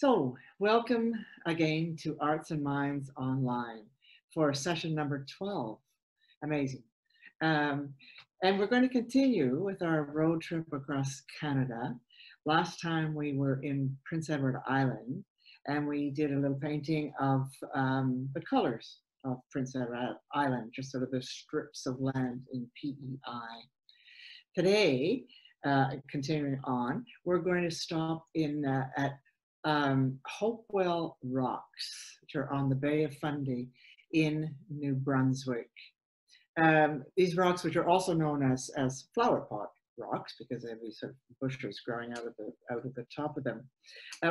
So, welcome again to Arts and Minds Online for session number 12. Amazing. Um, and we're going to continue with our road trip across Canada. Last time we were in Prince Edward Island and we did a little painting of the colors of Prince Edward Island, just sort of the strips of land in PEI. Today, continuing on, we're going to stop in at Hopewell Rocks, which are on the Bay of Fundy in New Brunswick. These rocks, which are also known as flower pot rocks, because they have these sort of bushes growing out of the top of them,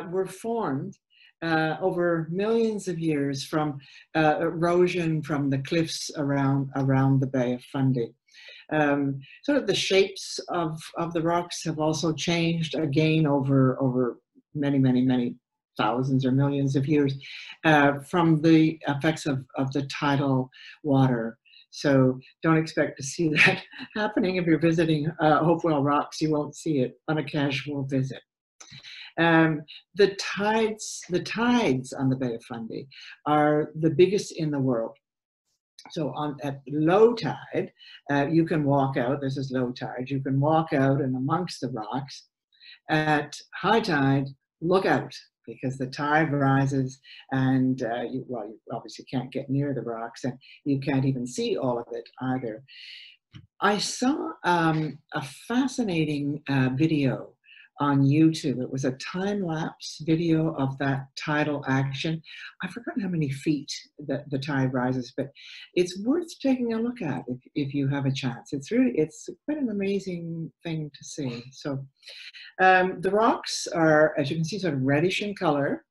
were formed over millions of years from erosion from the cliffs around the Bay of Fundy. Sort of the shapes of the rocks have also changed again over many thousands or millions of years from the effects of the tidal water. So don't expect to see that happening if you're visiting Hopewell Rocks. You won't see it on a casual visit. The tides on the Bay of Fundy are the biggest in the world. So at low tide, you can walk out. This is low tide. You can walk out and amongst the rocks. At high tide, look out, because the tide rises and you obviously can't get near the rocks and you can't even see all of it either. I saw a fascinating video on YouTube. It was a time-lapse video of that tidal action. I've forgotten how many feet the tide rises, but it's worth taking a look at if you have a chance. It's quite an amazing thing to see. So the rocks are, as you can see, sort of reddish in color.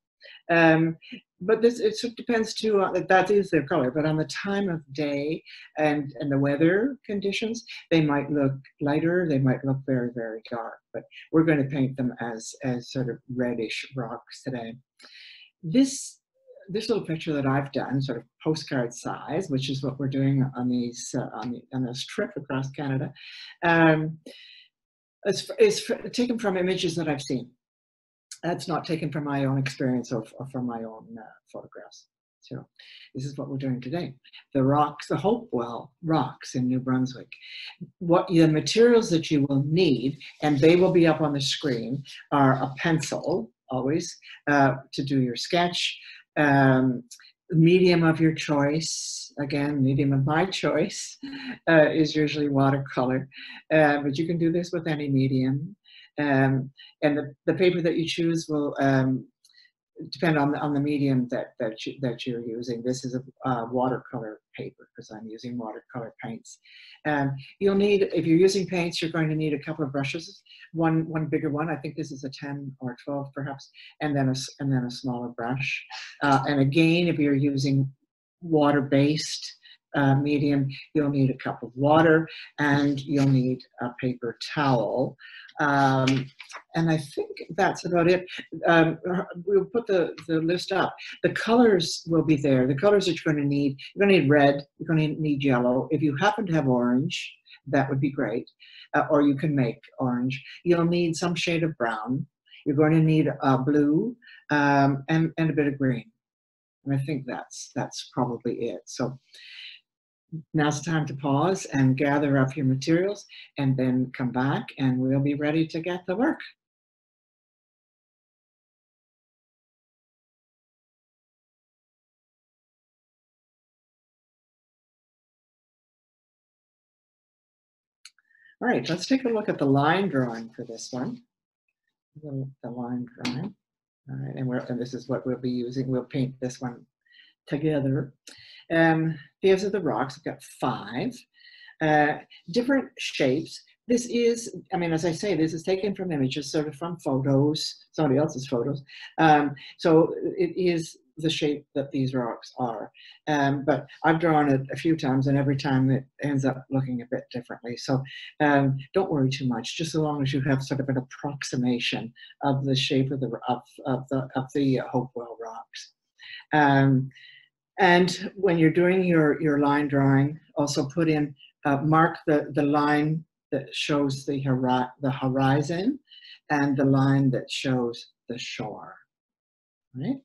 But it sort of depends too, that is their color, but on the time of day and the weather conditions, they might look lighter, they might look very dark, but we're going to paint them as sort of reddish rocks today. This little picture that I've done, sort of postcard size, which is what we're doing on these on this trip across Canada, is taken from images that I've seen. That's not taken from my own experience or from my own photographs. So this is what we're doing today. The rocks, the Hopewell Rocks in New Brunswick. What the materials that you will need, and they will be up on the screen, are a pencil, always, to do your sketch, medium of your choice. Again, medium of my choice is usually watercolor, but you can do this with any medium. And the paper that you choose will depend on the medium that you're using. This is a watercolor paper because I'm using watercolor paints. You'll need, if you're using paints, you're going to need a couple of brushes. One bigger one. I think this is a 10 or 12 perhaps, and then a smaller brush. And again, if you're using water-based medium, you'll need a cup of water and you'll need a paper towel. And I think that's about it. We'll put the list up. The colors will be there. The colors that you're going to need red, you're going to need yellow. If you happen to have orange, that would be great. Or you can make orange. You'll need some shade of brown. You're going to need blue and a bit of green. And I think that's probably it. So now's the time to pause and gather up your materials and then come back and we'll be ready to get to work. All right, let's take a look at the line drawing for this one. The line drawing. All right, and this is what we'll be using. We'll paint this one together. These are the rocks. I've got 5 different shapes. This is, I mean, as I say, this is taken from images, sort of from photos, somebody else's photos. So it is the shape that these rocks are. But I've drawn it a few times, and every time it ends up looking a bit differently. So don't worry too much, just so long as you have sort of an approximation of the shape of the Hopewell Rocks. And when you're doing your line drawing, also put in, mark the line that shows the horizon and the line that shows the shore. right?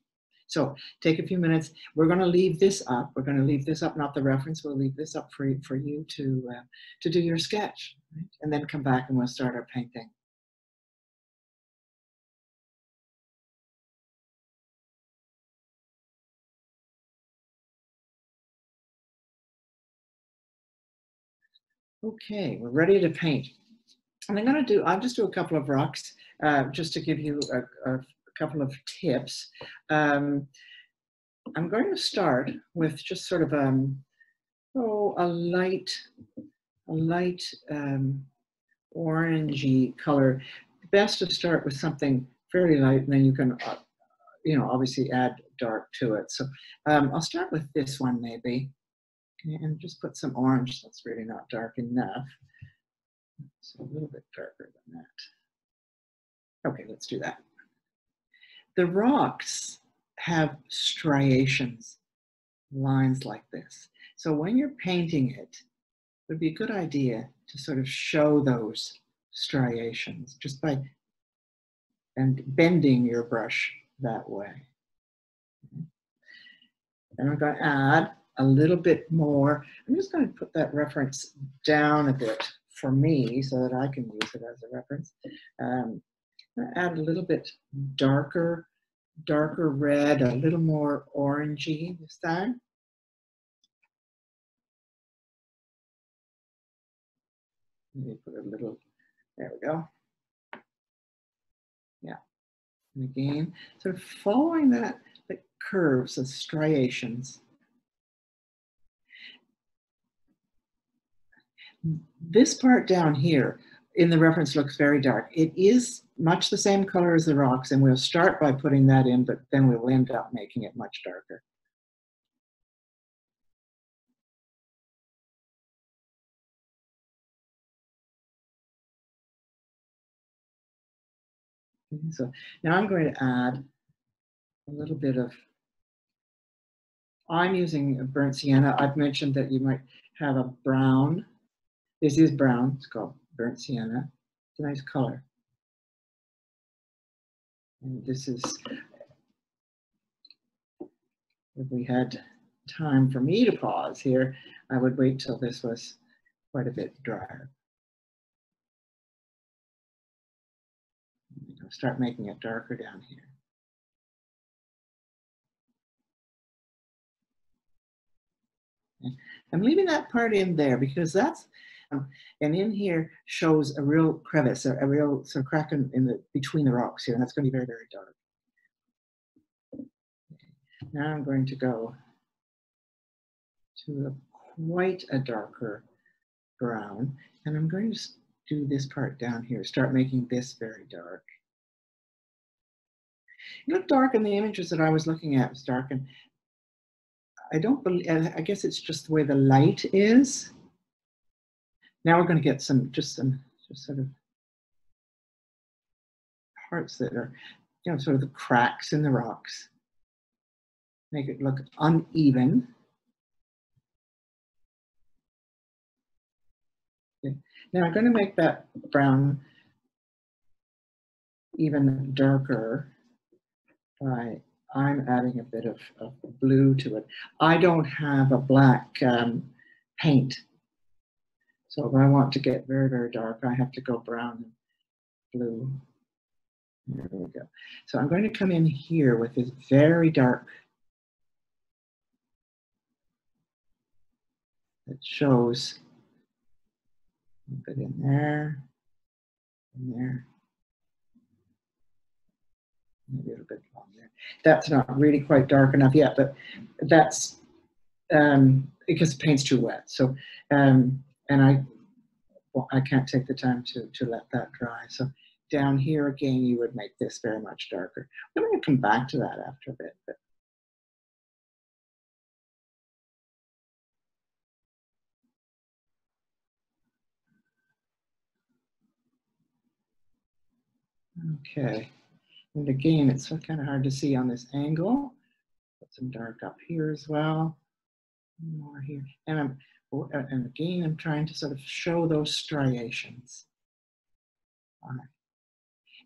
So take a few minutes. We're going to leave this up. We're going to leave this up, not the reference. We'll leave this up for you to do your sketch, right? And then come back and we'll start our painting. Okay, we're ready to paint. And I'll just do a couple of rocks just to give you a couple of tips. I'm going to start with just sort of a light orangey color. Best to start with something fairly light, and then you can, obviously add dark to it. So I'll start with this one maybe, and just put some orange. That's really not dark enough. So a little bit darker than that. Okay, let's do that. The rocks have striations, lines like this. So when you're painting it, it would be a good idea to sort of show those striations just by bending your brush that way. And I'm going to add a little bit more. I'm just going to put that reference down a bit for me so that I can use it as a reference. I'm going to add a little bit darker red, a little more orangey this time. Maybe put a little, there we go. Yeah, and again, sort of following that, the curves, the striations. This part down here in the reference looks very dark. It is much the same color as the rocks, and we'll start by putting that in, but then we'll end up making it much darker. So now I'm going to add a little bit of, I'm using a burnt sienna. I've mentioned that you might have a brown. This is brown, it's called burnt sienna. It's a nice color. And this is, if we had time for me to pause here, I would wait till this was quite a bit drier. I'll start making it darker down here. Okay. I'm leaving that part in there because that's, and in here shows a real crevice, a real sort of crack in between the rocks here, and that's going to be very, very dark. Okay. Now I'm going to go to quite a darker brown, and I'm going to do this part down here, start making this very dark. It looked dark in the images that I was looking at. It was dark, and I don't believe, I guess it's just the way the light is. Now we're going to get some sort of parts that are, sort of the cracks in the rocks. Make it look uneven. Okay. Now I'm going to make that brown even darker by, I'm adding a bit of blue to it. I don't have a black paint. So if I want to get very, very dark, I have to go brown and blue. There we go. So I'm going to come in here with this very dark that shows a bit in there, maybe a little bit on there. That's not really quite dark enough yet, but that's because the paint's too wet. So, and I can't take the time to let that dry. So down here again, you would make this very much darker. I'm going to come back to that after a bit. But okay, and again, it's kind of hard to see on this angle. Put some dark up here as well. More here, and again, I'm trying to sort of show those striations. All right.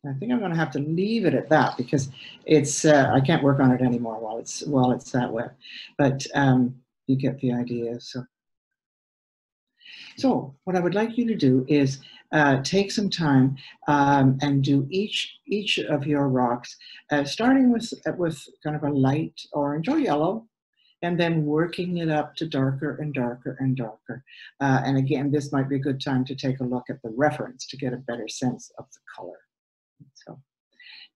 I think I'm going to have to leave it at that because it's I can't work on it anymore while it's that wet. But you get the idea. So what I would like you to do is take some time and do each of your rocks, starting with kind of a light orange or yellow, and then working it up to darker and darker and darker. And again, this might be a good time to take a look at the reference to get a better sense of the color. So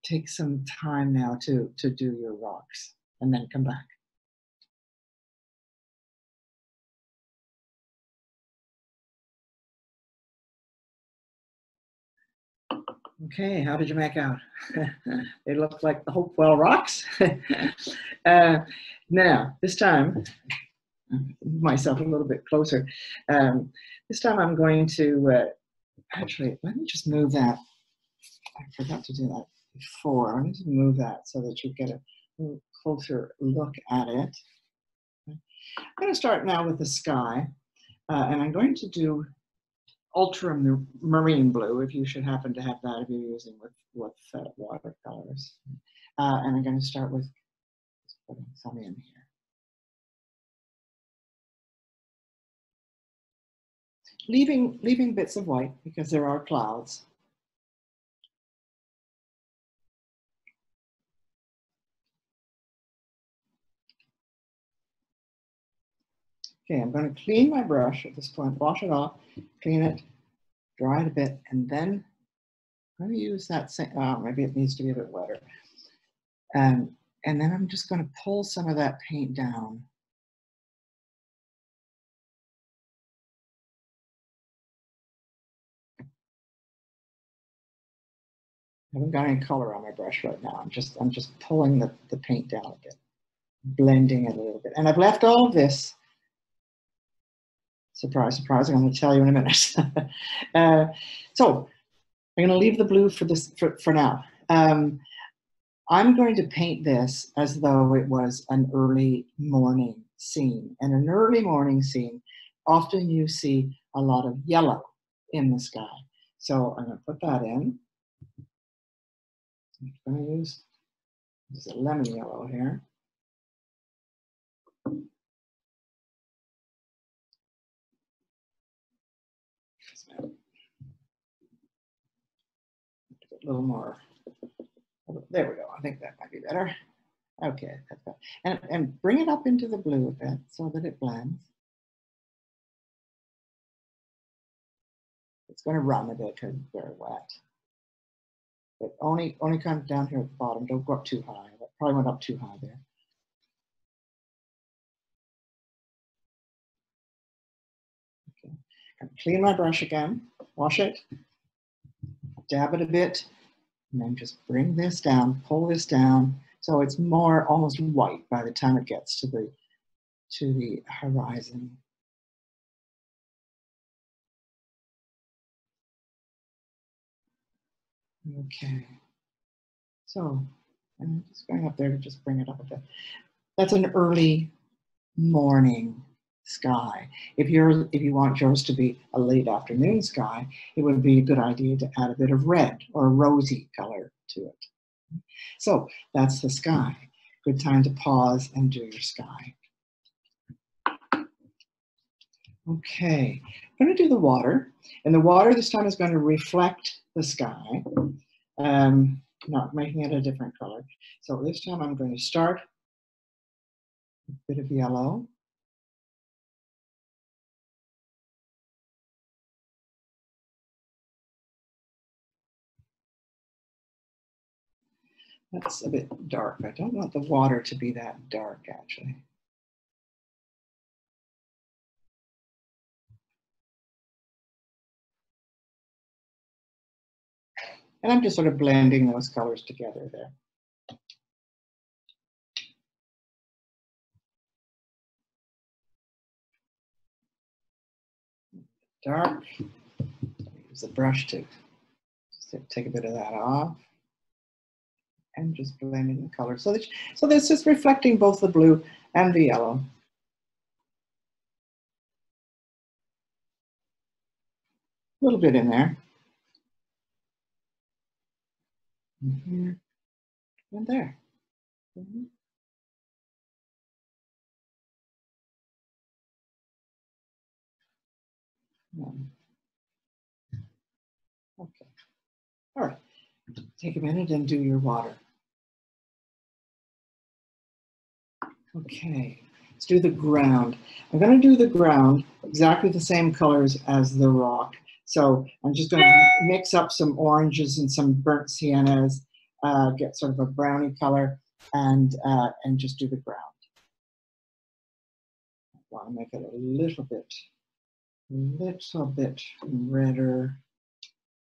take some time now to do your rocks and then come back. Okay, how did you make out? They look like the Hopewell rocks. Now, this time, move myself a little bit closer. This time I'm going to, actually, let me just move that. I forgot to do that before. I need to move that so that you get a closer look at it. I'm going to start now with the sky, and I'm going to do ultramarine blue, if you should happen to have that, if you're using with watercolors. And I'm going to start with putting some in here. Leaving bits of white because there are clouds. Okay, I'm going to clean my brush at this point, wash it off, clean it, dry it a bit, and then I'm going to use that same, maybe it needs to be a bit wetter. And then I'm just going to pull some of that paint down. I haven't got any color on my brush right now. I'm just pulling the paint down a bit, blending it a little bit. And I've left all of this. Surprise, surprise, I'm going to tell you in a minute. So I'm going to leave the blue for now. I'm going to paint this as though it was an early morning scene. And an early morning scene, often you see a lot of yellow in the sky. So I'm going to put that in. I'm going to use a lemon yellow here. A little more. There we go. I think that might be better. Okay, that's better. And bring it up into the blue a bit so that it blends. It's going to run a bit because it's very wet. But only kind of down here at the bottom. Don't go up too high. That probably went up too high there. Okay. Clean my brush again. Wash it. Dab it a bit. And then just bring this down. Pull this down. So it's more almost white by the time it gets to the horizon. Okay. So I'm just going up there to just bring it up a bit. That's an early morning sky. If you want yours to be a late afternoon sky, it would be a good idea to add a bit of red or rosy color to it. So that's the sky. Good time to pause and do your sky. Okay, I'm going to do the water. And the water this time is going to reflect the sky, not making it a different color. So this time I'm going to start with a bit of yellow. That's a bit dark. I don't want the water to be that dark, actually. And I'm just sort of blending those colors together there. Dark. Use the brush to take a bit of that off. And just blending the color. So this is reflecting both the blue and the yellow. A little bit in there. and here, and there. Okay. All right. Take a minute and do your water. Okay. Let's do the ground. I'm going to do the ground exactly the same colors as the rock. So I'm just going to mix up some oranges and some burnt siennas, get sort of a browny color, and just do the ground. I want to make it a little bit redder.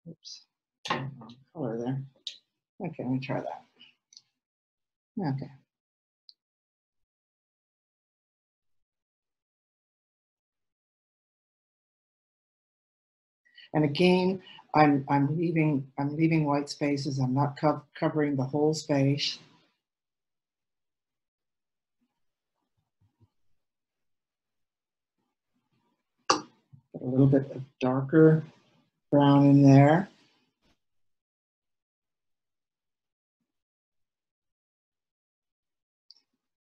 Oops, wrong color there. Okay, let me try that. Okay. And again, I'm leaving white spaces. I'm not covering the whole space. Put a little bit of darker brown in there.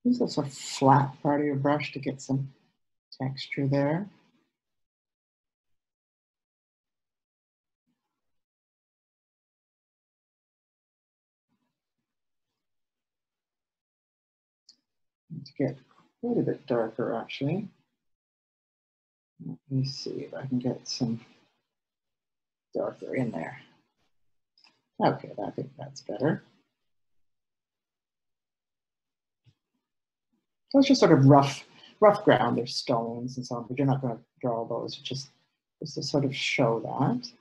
Use a sort of flat part of your brush to get some texture there. To get quite a bit darker, actually. Let me see if I can get some darker in there. Okay, I think that's better. So it's just sort of rough ground. There's stones and so on, but you're not going to draw those. Just to sort of show that.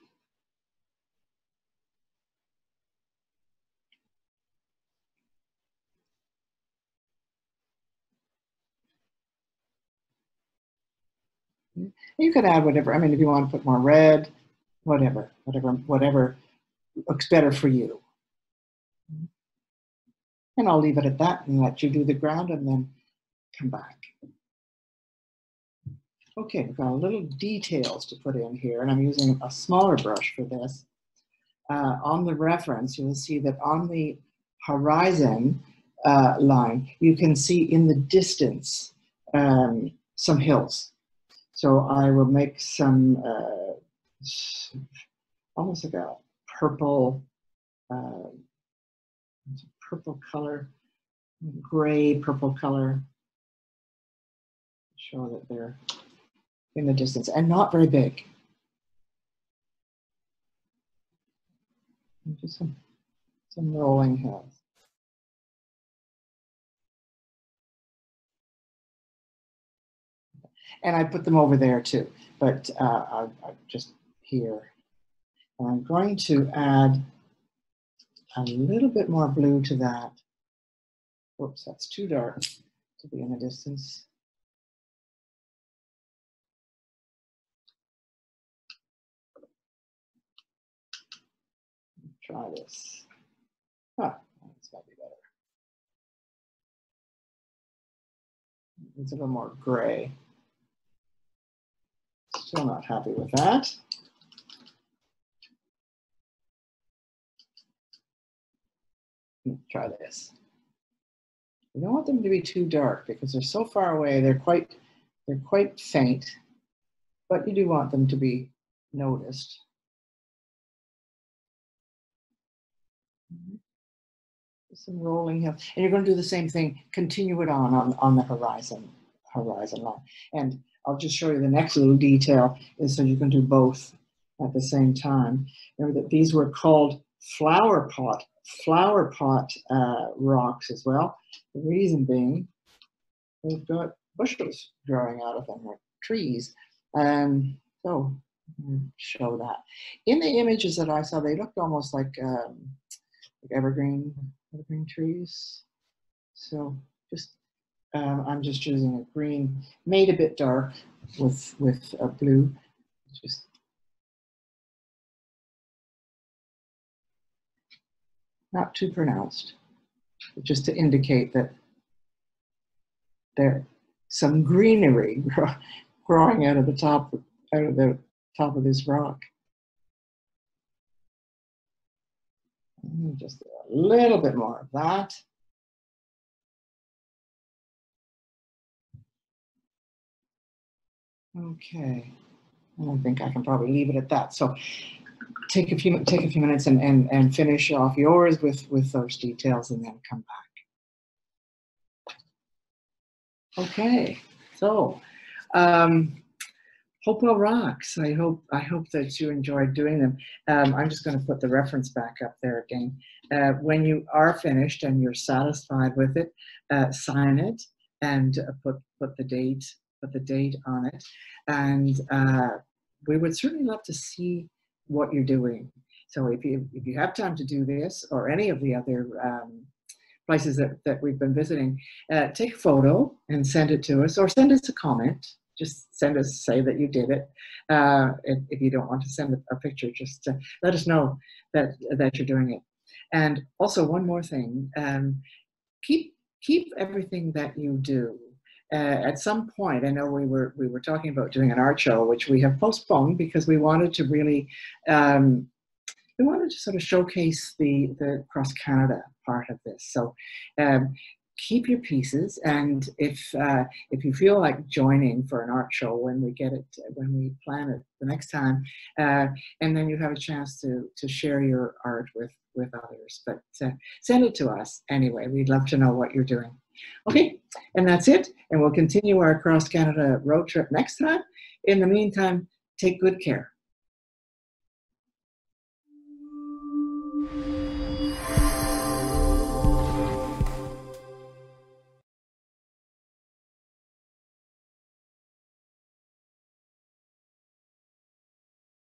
You could add whatever. I mean, if you want to put more red, whatever looks better for you. And I'll leave it at that and let you do the ground and then come back. Okay, we've got a little details to put in here, and I'm using a smaller brush for this. On the reference, you'll see that on the horizon line, you can see in the distance some hills. So I will make some almost like a purple color, gray purple color. Show that they're in the distance and not very big. And just some rolling hills. And I put them over there too, but I'm just here. And I'm going to add a little bit more blue to that. Whoops, that's too dark to be in the distance. Try this. Ah, that's might be better. It's a little more gray. Still not happy with that. Try this. You don't want them to be too dark because they're so far away. They're quite faint, but you do want them to be noticed. Some rolling hills, and you're going to do the same thing. Continue it on the horizon line. And I'll just show you the next little detail is so you can do both at the same time. Remember that these were called flower pot rocks as well. The reason being, they've got bushes growing out of them, or trees. So show that. In the images that I saw, they looked almost like evergreen trees. So just I'm just using a green, made a bit dark with a blue. Just not too pronounced, just to indicate that there's some greenery growing out of the top of this rock. Just do a little bit more of that. Okay, I think I can probably leave it at that. So take a few minutes and finish off yours with those details, and then come back. Okay, so Hopewell Rocks. I hope that you enjoyed doing them. I'm just going to put the reference back up there again. When you are finished and you're satisfied with it, sign it and put the date on it. And we would certainly love to see what you're doing. So if you have time to do this or any of the other places that we've been visiting, take a photo and send it to us, or send us a comment. Just say that you did it. If you don't want to send a picture, just let us know that you're doing it. And also one more thing, keep everything that you do. At some point, I know we were talking about doing an art show, which we have postponed because we wanted to really sort of showcase the Cross Canada part of this. So keep your pieces, and if you feel like joining for an art show when we plan it the next time, and then you have a chance to share your art with others. But send it to us anyway. We'd love to know what you're doing. Okay, and that's it. And we'll continue our Cross Canada road trip next time. In the meantime, take good care.